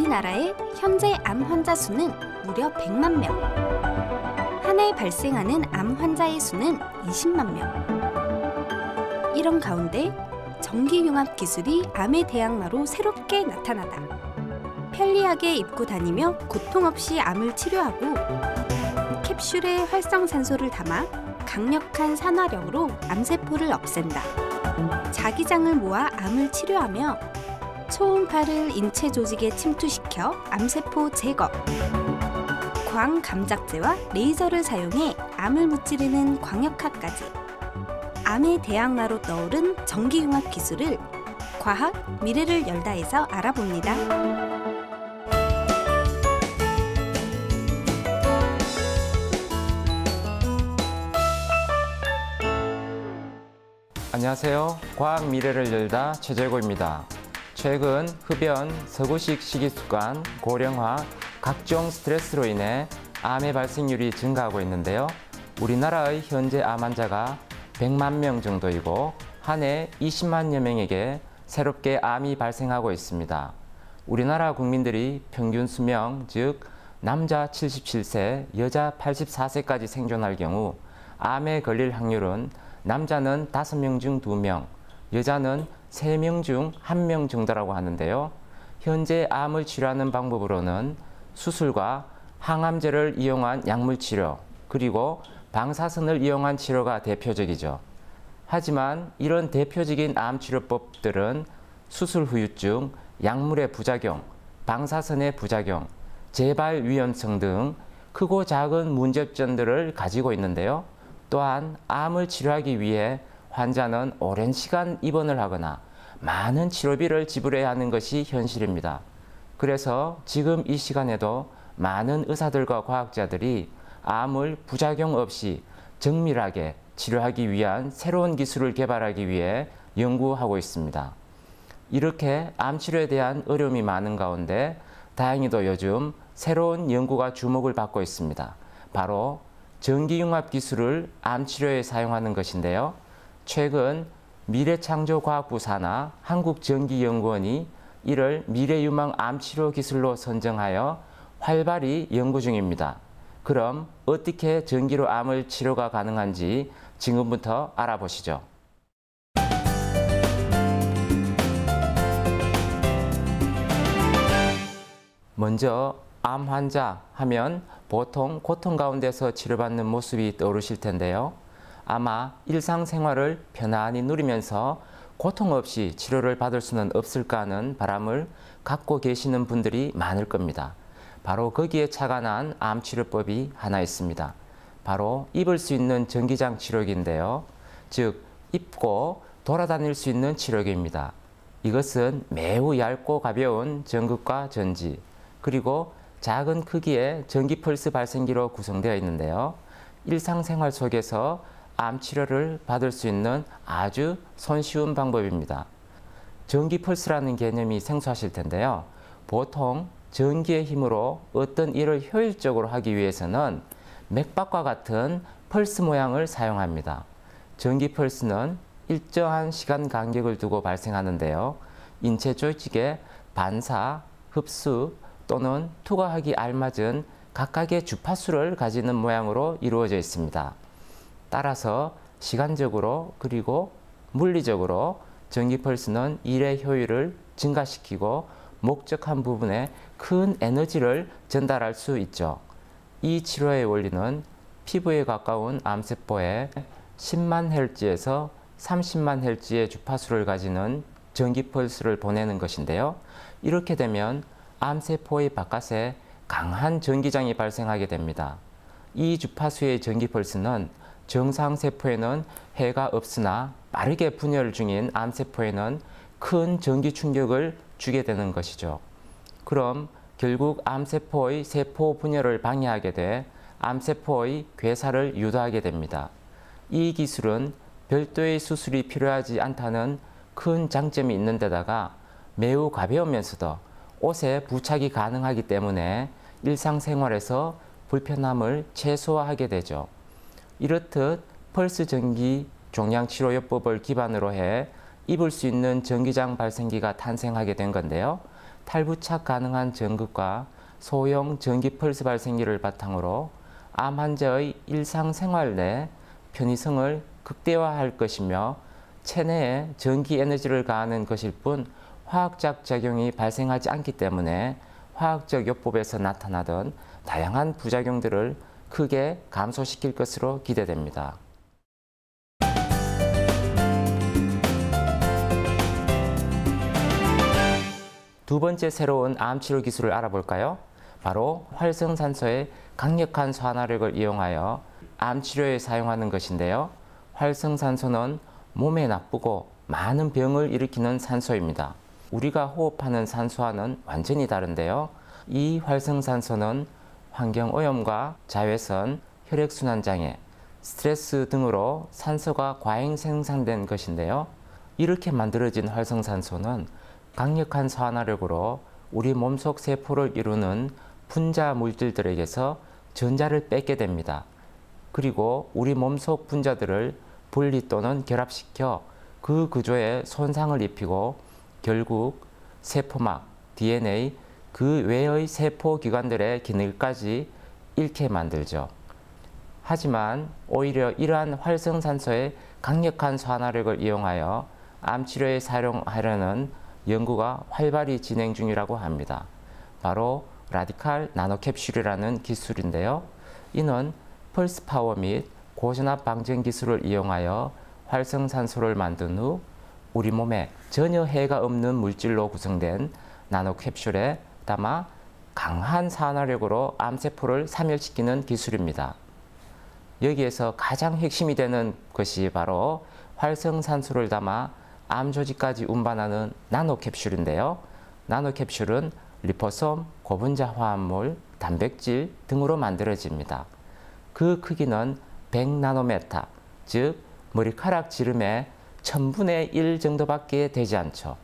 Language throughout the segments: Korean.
우리나라의 현재 암 환자 수는 무려 100만 명. 한 해 발생하는 암 환자의 수는 20만 명. 이런 가운데 전기융합 기술이 암의 대항마로 새롭게 나타나다. 편리하게 입고 다니며 고통 없이 암을 치료하고 캡슐에 활성산소를 담아 강력한 산화력으로 암세포를 없앤다. 자기장을 모아 암을 치료하며 초음파를 인체 조직에 침투시켜 암세포 제거, 광감작제와 레이저를 사용해 암을 무찌르는 광역화까지 암의 대항마로 떠오른 전기융합 기술을 과학 미래를 열다에서 알아봅니다. 안녕하세요. 과학 미래를 열다 최재고입니다. 최근 흡연, 서구식 식이습관, 고령화, 각종 스트레스로 인해 암의 발생률이 증가하고 있는데요. 우리나라의 현재 암 환자가 100만 명 정도이고 한 해 20만여 명에게 새롭게 암이 발생하고 있습니다. 우리나라 국민들이 평균 수명, 즉 남자 77세, 여자 84세까지 생존할 경우 암에 걸릴 확률은 남자는 5명 중 2명, 여자는 3명 중 1명 정도라고 하는데요. 현재 암을 치료하는 방법으로는 수술과 항암제를 이용한 약물치료, 그리고 방사선을 이용한 치료가 대표적이죠. 하지만 이런 대표적인 암치료법들은 수술 후유증, 약물의 부작용, 방사선의 부작용, 재발 위험성 등 크고 작은 문제점들을 가지고 있는데요. 또한 암을 치료하기 위해 환자는 오랜 시간 입원을 하거나 많은 치료비를 지불해야 하는 것이 현실입니다. 그래서 지금 이 시간에도 많은 의사들과 과학자들이 암을 부작용 없이 정밀하게 치료하기 위한 새로운 기술을 개발하기 위해 연구하고 있습니다. 이렇게 암 치료에 대한 어려움이 많은 가운데 다행히도 요즘 새로운 연구가 주목을 받고 있습니다. 바로 전기융합 기술을 암 치료에 사용하는 것인데요. 최근 미래창조과학부 산하 한국전기연구원이 이를 미래유망 암 치료 기술로 선정하여 활발히 연구 중입니다. 그럼 어떻게 전기로 암을 치료가 가능한지 지금부터 알아보시죠. 먼저 암 환자 하면 보통 고통 가운데서 치료받는 모습이 떠오르실 텐데요. 아마 일상생활을 편안히 누리면서 고통 없이 치료를 받을 수는 없을까 하는 바람을 갖고 계시는 분들이 많을 겁니다. 바로 거기에 착안한 암치료법이 하나 있습니다. 바로 입을 수 있는 전기장 치료기인데요. 즉, 입고 돌아다닐 수 있는 치료기입니다. 이것은 매우 얇고 가벼운 전극과 전지, 그리고 작은 크기의 전기 펄스 발생기로 구성되어 있는데요. 일상생활 속에서 암 치료를 받을 수 있는 아주 손쉬운 방법입니다. 전기 펄스라는 개념이 생소하실 텐데요. 보통 전기의 힘으로 어떤 일을 효율적으로 하기 위해서는 맥박과 같은 펄스 모양을 사용합니다. 전기 펄스는 일정한 시간 간격을 두고 발생하는데요. 인체 조직의 반사, 흡수 또는 투과하기 알맞은 각각의 주파수를 가지는 모양으로 이루어져 있습니다. 따라서 시간적으로 그리고 물리적으로 전기 펄스는 일의 효율을 증가시키고 목적한 부분에 큰 에너지를 전달할 수 있죠. 이 치료의 원리는 피부에 가까운 암세포에 10만 헬츠에서 30만 헬츠의 주파수를 가지는 전기 펄스를 보내는 것인데요. 이렇게 되면 암세포의 바깥에 강한 전기장이 발생하게 됩니다. 이 주파수의 전기 펄스는 정상세포에는 해가 없으나 빠르게 분열 중인 암세포에는 큰 전기 충격을 주게 되는 것이죠. 그럼 결국 암세포의 세포 분열을 방해하게 돼 암세포의 괴사를 유도하게 됩니다. 이 기술은 별도의 수술이 필요하지 않다는 큰 장점이 있는 데다가 매우 가벼우면서도 옷에 부착이 가능하기 때문에 일상생활에서 불편함을 최소화하게 되죠. 이렇듯 펄스 전기 종양치료요법을 기반으로 해 입을 수 있는 전기장 발생기가 탄생하게 된 건데요. 탈부착 가능한 전극과 소형 전기 펄스 발생기를 바탕으로 암 환자의 일상생활 내 편의성을 극대화할 것이며 체내에 전기 에너지를 가하는 것일 뿐 화학적 작용이 발생하지 않기 때문에 화학적 요법에서 나타나던 다양한 부작용들을 크게 감소시킬 것으로 기대됩니다. 두 번째 새로운 암 치료 기술을 알아볼까요? 바로 활성산소의 강력한 소환화력을 이용하여 암 치료에 사용하는 것인데요. 활성산소는 몸에 나쁘고 많은 병을 일으키는 산소입니다. 우리가 호흡하는 산소와는 완전히 다른데요. 이 활성산소는 환경오염과 자외선, 혈액순환장애, 스트레스 등으로 산소가 과잉 생산된 것인데요. 이렇게 만들어진 활성산소는 강력한 소환화력으로 우리 몸속 세포를 이루는 분자 물질들에게서 전자를 뺏게 됩니다. 그리고 우리 몸속 분자들을 분리 또는 결합시켜 그 구조에 손상을 입히고 결국 세포막, DNA, 그 외의 세포기관들의 기능까지 잃게 만들죠. 하지만 오히려 이러한 활성산소의 강력한 소환화력을 이용하여 암치료에 사용하려는 연구가 활발히 진행 중이라고 합니다. 바로 라디칼 나노캡슐이라는 기술인데요. 이는 펄스 파워 및 고전압 방전 기술을 이용하여 활성산소를 만든 후 우리 몸에 전혀 해가 없는 물질로 구성된 나노캡슐에 담아 강한 산화력으로 암세포를 사멸시키는 기술입니다. 여기에서 가장 핵심이 되는 것이 바로 활성산소를 담아 암 조직까지 운반하는 나노캡슐인데요. 나노캡슐은 리포솜, 고분자 화합물, 단백질 등으로 만들어집니다. 그 크기는 100나노메타, 즉 머리카락 지름의 1000분의 1 정도밖에 되지 않죠.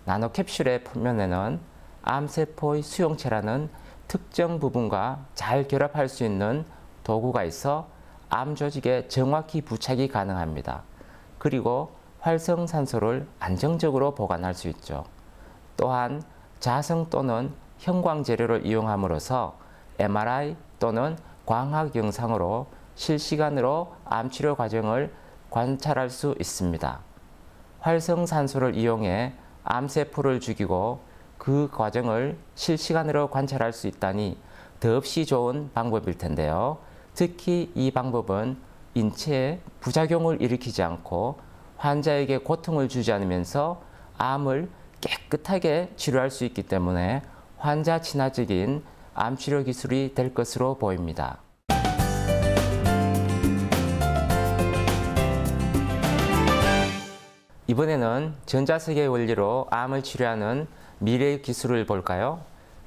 나노캡슐의 표면에는 암세포의 수용체라는 특정 부분과 잘 결합할 수 있는 도구가 있어 암 조직에 정확히 부착이 가능합니다. 그리고 활성산소를 안정적으로 보관할 수 있죠. 또한 자성 또는 형광 재료를 이용함으로써 MRI 또는 광학 영상으로 실시간으로 암치료 과정을 관찰할 수 있습니다. 활성산소를 이용해 암세포를 죽이고 그 과정을 실시간으로 관찰할 수 있다니 더없이 좋은 방법일 텐데요. 특히 이 방법은 인체에 부작용을 일으키지 않고 환자에게 고통을 주지 않으면서 암을 깨끗하게 치료할 수 있기 때문에 환자 친화적인 암치료 기술이 될 것으로 보입니다. 이번에는 전자세계 원리로 암을 치료하는 미래의 기술을 볼까요?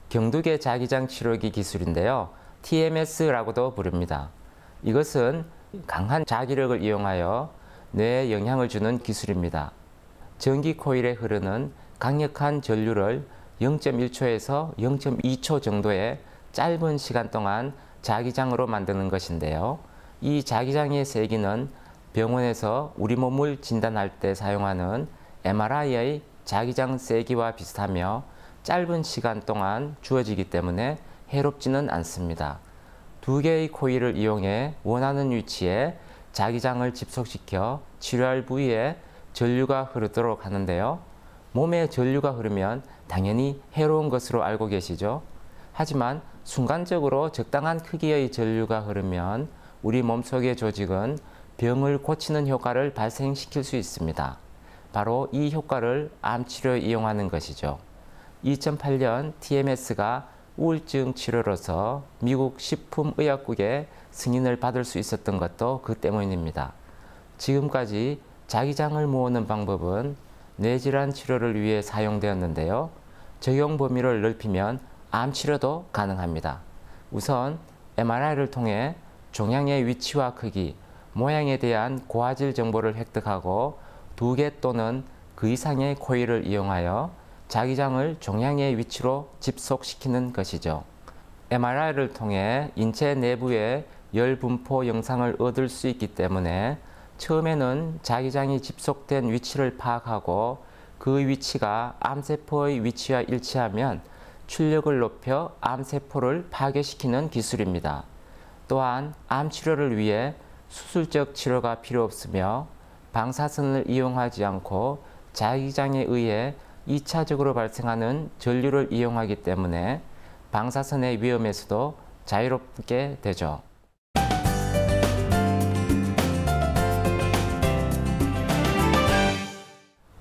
경두계 자기장 치료기 기술인데요. TMS라고도 부릅니다. 이것은 강한 자기력을 이용하여 뇌에 영향을 주는 기술입니다. 전기 코일에 흐르는 강력한 전류를 0.1초에서 0.2초 정도의 짧은 시간 동안 자기장으로 만드는 것인데요. 이 자기장의 세기는 병원에서 우리 몸을 진단할 때 사용하는 MRI의 자기장 세기와 비슷하며 짧은 시간 동안 주어지기 때문에 해롭지는 않습니다. 두 개의 코일을 이용해 원하는 위치에 자기장을 집속시켜 치료할 부위에 전류가 흐르도록 하는데요. 몸에 전류가 흐르면 당연히 해로운 것으로 알고 계시죠? 하지만 순간적으로 적당한 크기의 전류가 흐르면 우리 몸속의 조직은 병을 고치는 효과를 발생시킬 수 있습니다. 바로 이 효과를 암치료에 이용하는 것이죠. 2008년 TMS가 우울증 치료로서 미국 식품의약국의 승인을 받을 수 있었던 것도 그 때문입니다. 지금까지 자기장을 모으는 방법은 뇌질환 치료를 위해 사용되었는데요. 적용 범위를 넓히면 암 치료도 가능합니다. 우선 MRI를 통해 종양의 위치와 크기, 모양에 대한 고화질 정보를 획득하고 2개 또는 그 이상의 코일을 이용하여 자기장을 종양의 위치로 집속시키는 것이죠. MRI를 통해 인체 내부의 열 분포 영상을 얻을 수 있기 때문에 처음에는 자기장이 집속된 위치를 파악하고 그 위치가 암세포의 위치와 일치하면 출력을 높여 암세포를 파괴시키는 기술입니다. 또한 암 치료를 위해 수술적 치료가 필요 없으며 방사선을 이용하지 않고 자기장에 의해 2차적으로 발생하는 전류를 이용하기 때문에 방사선의 위험에서도 자유롭게 되죠.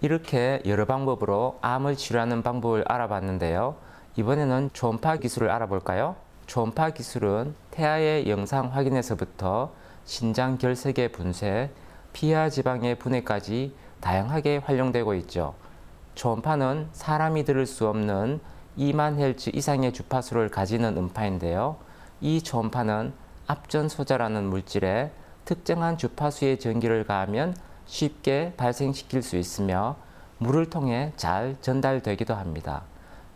이렇게 여러 방법으로 암을 치료하는 방법을 알아봤는데요. 이번에는 초음파 기술을 알아볼까요? 초음파 기술은 태아의 영상 확인에서부터 신장 결색의 분쇄, 피하 지방의 분해까지 다양하게 활용되고 있죠. 초음파는 사람이 들을 수 없는 2만 Hz 이상의 주파수를 가지는 음파인데요. 이 초음파는 압전소자라는 물질에 특정한 주파수의 전기를 가하면 쉽게 발생시킬 수 있으며 물을 통해 잘 전달되기도 합니다.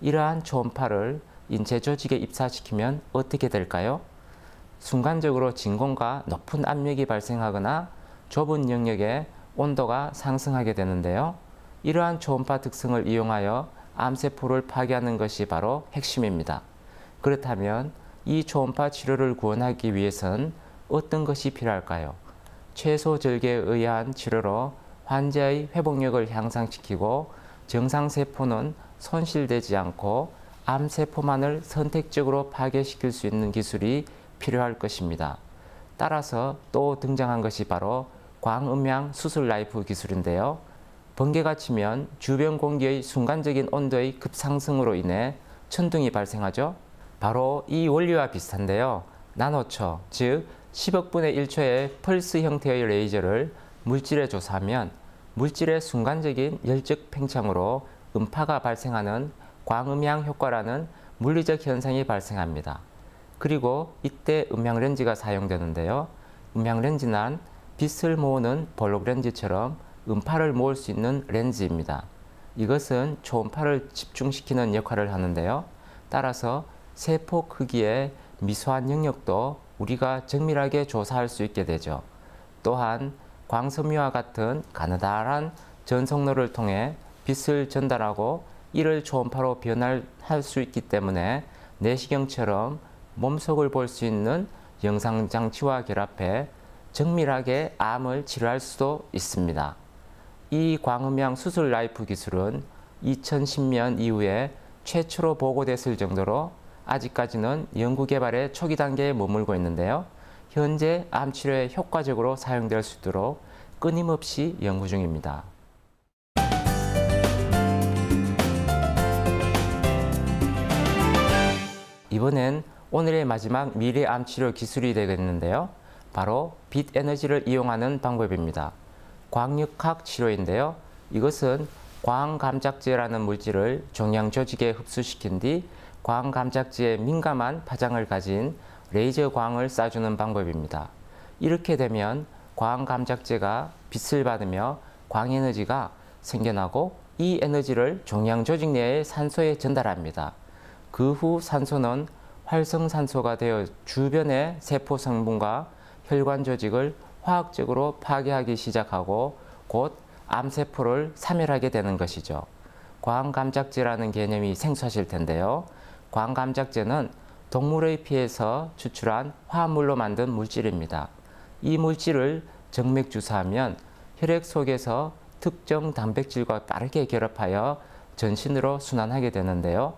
이러한 초음파를 인체 조직에 입사시키면 어떻게 될까요? 순간적으로 진공과 높은 압력이 발생하거나 좁은 영역에 온도가 상승하게 되는데요. 이러한 초음파 특성을 이용하여 암세포를 파괴하는 것이 바로 핵심입니다. 그렇다면 이 초음파 치료를 구현하기 위해선 어떤 것이 필요할까요? 최소 절개에 의한 치료로 환자의 회복력을 향상시키고 정상세포는 손실되지 않고 암세포만을 선택적으로 파괴시킬 수 있는 기술이 필요할 것입니다. 따라서 또 등장한 것이 바로 광음향 수술 라이프 기술인데요. 번개가 치면 주변 공기의 순간적인 온도의 급상승으로 인해 천둥이 발생하죠. 바로 이 원리와 비슷한데요. 나노초, 즉 10억분의 1초의 펄스 형태의 레이저를 물질에 조사하면 물질의 순간적인 열적 팽창으로 음파가 발생하는 광음향 효과라는 물리적 현상이 발생합니다. 그리고 이때 음향렌즈가 사용되는데요. 음향렌즈는 빛을 모으는 볼록렌즈처럼 음파를 모을 수 있는 렌즈입니다. 이것은 초음파를 집중시키는 역할을 하는데요. 따라서 세포 크기의 미소한 영역도 우리가 정밀하게 조사할 수 있게 되죠. 또한 광섬유와 같은 가느다란 전송로를 통해 빛을 전달하고 이를 초음파로 변환할 수 있기 때문에 내시경처럼 몸속을 볼 수 있는 영상장치와 결합해 정밀하게 암을 치료할 수도 있습니다. 이 광음향 수술 라이프 기술은 2010년 이후에 최초로 보고됐을 정도로 아직까지는 연구개발의 초기 단계에 머물고 있는데요. 현재 암 치료에 효과적으로 사용될 수 있도록 끊임없이 연구 중입니다. 이번엔 오늘의 마지막 미래 암 치료 기술이 되겠는데요. 바로 빛 에너지를 이용하는 방법입니다. 광역학 치료인데요. 이것은 광감작제라는 물질을 종양 조직에 흡수시킨 뒤 광감작제에 민감한 파장을 가진 레이저 광을 쏴주는 방법입니다. 이렇게 되면 광감작제가 빛을 받으며 광에너지가 생겨나고 이 에너지를 종양 조직 내의 산소에 전달합니다. 그 후 산소는 활성산소가 되어 주변의 세포 성분과 혈관 조직을 화학적으로 파괴하기 시작하고 곧 암세포를 사멸하게 되는 것이죠. 광감작제라는 개념이 생소하실 텐데요. 광감작제는 동물의 피에서 추출한 화합물로 만든 물질입니다. 이 물질을 정맥 주사하면 혈액 속에서 특정 단백질과 빠르게 결합하여 전신으로 순환하게 되는데요.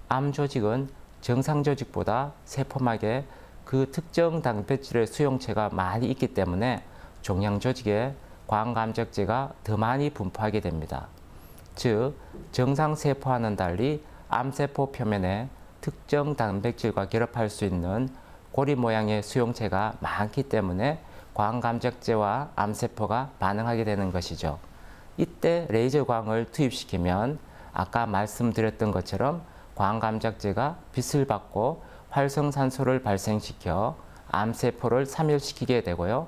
암 조직은 정상 조직보다 세포막에 그 특정 단백질의 수용체가 많이 있기 때문에 종양 조직에 광감작제가 더 많이 분포하게 됩니다. 즉, 정상 세포와는 달리 암세포 표면에 특정 단백질과 결합할 수 있는 고리 모양의 수용체가 많기 때문에 광감작제와 암세포가 반응하게 되는 것이죠. 이때 레이저 광을 투입시키면 아까 말씀드렸던 것처럼 광감작제가 빛을 받고 활성산소를 발생시켜 암세포를 사멸시키게 되고요.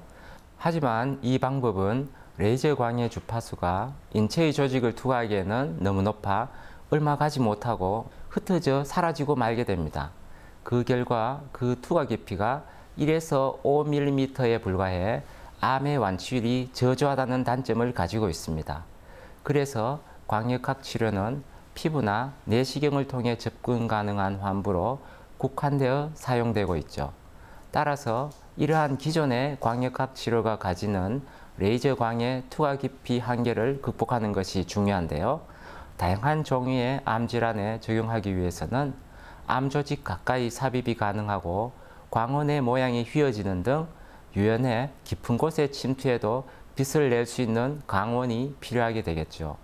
하지만 이 방법은 레이저 광의 주파수가 인체의 조직을 투과하기에는 너무 높아 얼마 가지 못하고 흩어져 사라지고 말게 됩니다. 그 결과 그 투과 깊이가 1에서 5mm에 불과해 암의 완치율이 저조하다는 단점을 가지고 있습니다. 그래서 광역학 치료는 피부나 내시경을 통해 접근 가능한 환부로 국한되어 사용되고 있죠. 따라서 이러한 기존의 광역학 치료가 가지는 레이저 광의 투과 깊이 한계를 극복하는 것이 중요한데요. 다양한 종류의 암 질환에 적용하기 위해서는 암 조직 가까이 삽입이 가능하고 광원의 모양이 휘어지는 등 유연해 깊은 곳에 침투해도 빛을 낼 수 있는 광원이 필요하게 되겠죠.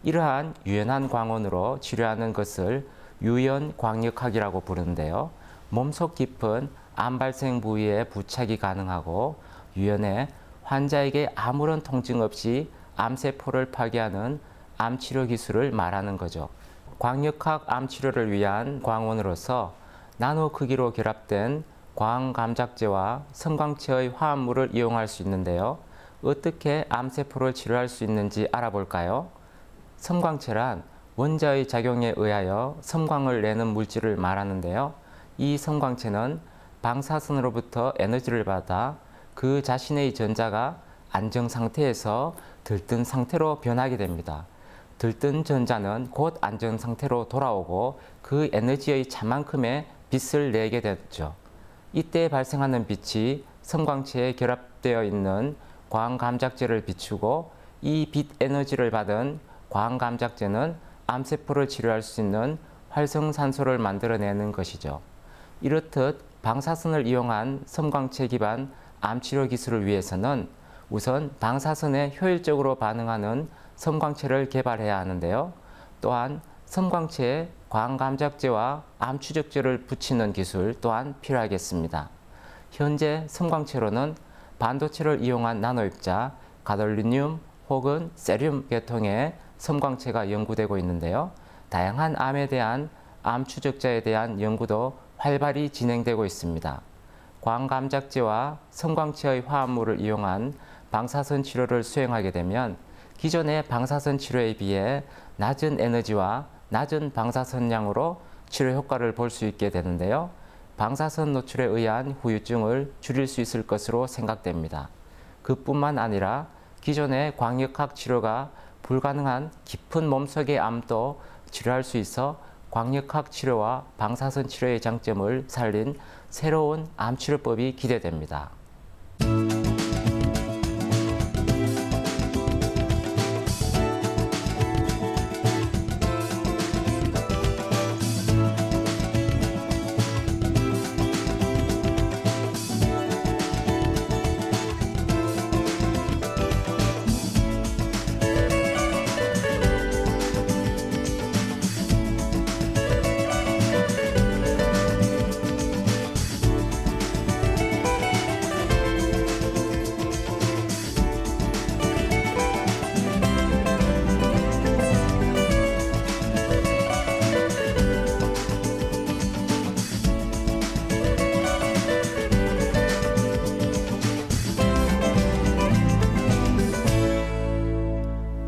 이러한 유연한 광원으로 치료하는 것을 유연광역학이라고 부르는데요. 몸속 깊은 암 발생 부위에 부착이 가능하고 유연해 환자에게 아무런 통증 없이 암세포를 파괴하는 암치료 기술을 말하는 거죠. 광역학 암치료를 위한 광원으로서 나노 크기로 결합된 광감작제와 성광체의 화합물을 이용할 수 있는데요. 어떻게 암세포를 치료할 수 있는지 알아볼까요? 섬광체란 원자의 작용에 의하여 섬광을 내는 물질을 말하는데요. 이 섬광체는 방사선으로부터 에너지를 받아 그 자신의 전자가 안정 상태에서 들뜬 상태로 변하게 됩니다. 들뜬 전자는 곧 안정 상태로 돌아오고 그 에너지의 차만큼의 빛을 내게 되죠. 이때 발생하는 빛이 섬광체에 결합되어 있는 광감작제를 비추고 이 빛 에너지를 받은 광감작제는 암세포를 치료할 수 있는 활성산소를 만들어내는 것이죠. 이렇듯 방사선을 이용한 섬광체 기반 암치료 기술을 위해서는 우선 방사선에 효율적으로 반응하는 섬광체를 개발해야 하는데요. 또한 섬광체에 광감작제와 암추적제를 붙이는 기술 또한 필요하겠습니다. 현재 섬광체로는 반도체를 이용한 나노입자, 가돌리늄 혹은 세륨 계통의 섬광체가 연구되고 있는데요. 다양한 암에 대한 암 추적자에 대한 연구도 활발히 진행되고 있습니다. 광감작제와 섬광체의 화합물을 이용한 방사선 치료를 수행하게 되면 기존의 방사선 치료에 비해 낮은 에너지와 낮은 방사선량으로 치료 효과를 볼 수 있게 되는데요. 방사선 노출에 의한 후유증을 줄일 수 있을 것으로 생각됩니다. 그뿐만 아니라 기존의 광역학 치료가 불가능한 깊은 몸속의 암도 치료할 수 있어 광역학 치료와 방사선 치료의 장점을 살린 새로운 암치료법이 기대됩니다.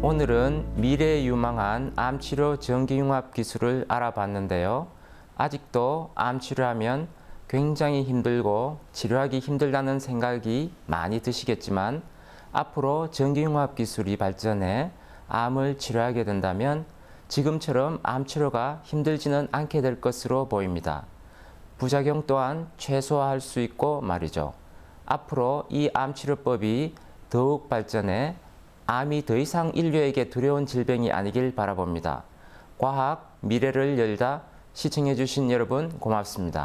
오늘은 미래에 유망한 암치료 전기융합 기술을 알아봤는데요. 아직도 암치료하면 굉장히 힘들고 치료하기 힘들다는 생각이 많이 드시겠지만 앞으로 전기융합 기술이 발전해 암을 치료하게 된다면 지금처럼 암치료가 힘들지는 않게 될 것으로 보입니다. 부작용 또한 최소화할 수 있고 말이죠. 앞으로 이 암치료법이 더욱 발전해 암이 더 이상 인류에게 두려운 질병이 아니길 바라봅니다. 과학 미래를 열다 시청해 주신 여러분 고맙습니다.